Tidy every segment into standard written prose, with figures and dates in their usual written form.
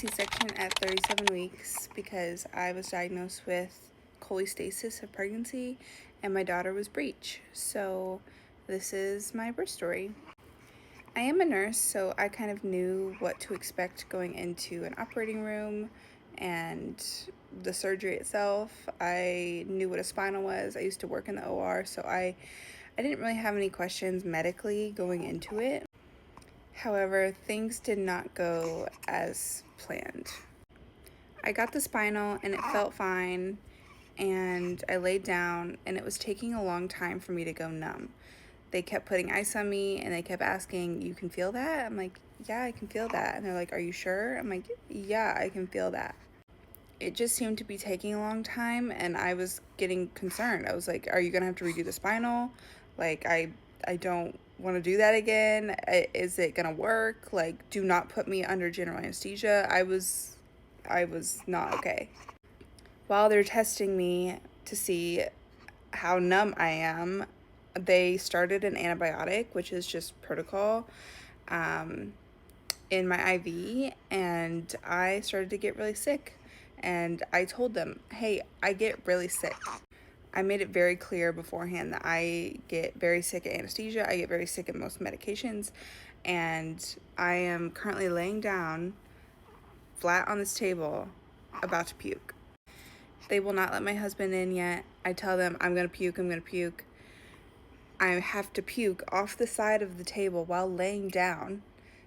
C-section at 37 weeks because I was diagnosed with cholestasis of pregnancy and my daughter was breech. So this is my birth story. I am a nurse, so I kind of knew what to expect going into an operating room and the surgery itself. I knew what a spinal was. I used to work in the OR, so I didn't really have any questions medically going into it. However, things did not go as planned. I got the spinal and it felt fine, and I laid down and it was taking a long time for me to go numb. They kept putting ice on me and they kept asking, "You can feel that?" I'm like, "Yeah, I can feel that." And they're like, "Are you sure?" I'm like, "Yeah, I can feel that." It just seemed to be taking a long time and I was getting concerned. I was like, "Are you gonna have to redo the spinal? Like, I don't want to do that again. Is it gonna work? Like, do not put me under general anesthesia." I was not okay. While they're testing me to see how numb I am, they started an antibiotic, which is just protocol, in my IV, and I started to get really sick. And I told them, "Hey, I get really sick." I made it very clear beforehand that I get very sick at anesthesia, I get very sick at most medications, and I am currently laying down flat on this table about to puke. They will not let my husband in yet. I tell them, I'm gonna puke. I have to puke off the side of the table while laying down,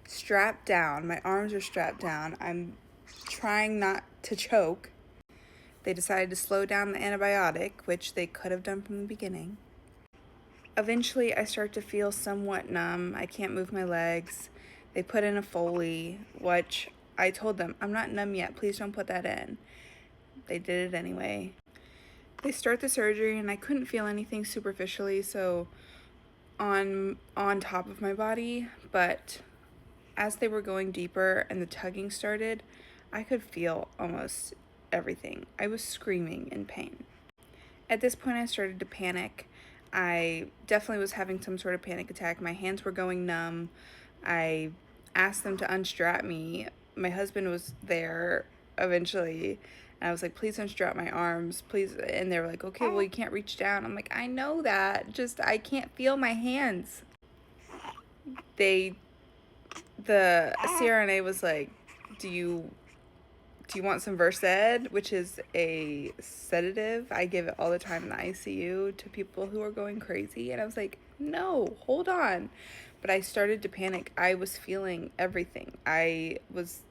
strapped down. My arms are strapped down. I'm trying not to choke. They decided to slow down the antibiotic, which they could have done from the beginning. Eventually, I start to feel somewhat numb. I can't move my legs. They put in a Foley, which I told them, "I'm not numb yet. Please don't put that in." They did it anyway. They start the surgery and I couldn't feel anything superficially, so on top of my body, but as they were going deeper and the tugging started, I could feel almost everything. I was screaming in pain. At this point, I started to panic. I definitely was having some sort of panic attack. My hands were going numb. I asked them to unstrap me. My husband was there eventually, and I was like, "Please unstrap my arms, please." And they were like, "Okay, well, you can't reach down." I'm like, "I know that, just I can't feel my hands." The CRNA was like, "Do you want some Versed?" Which is a sedative. I give it all the time in the ICU to people who are going crazy. And I was like, "No, hold on." But I started to panic. I was feeling everything. I was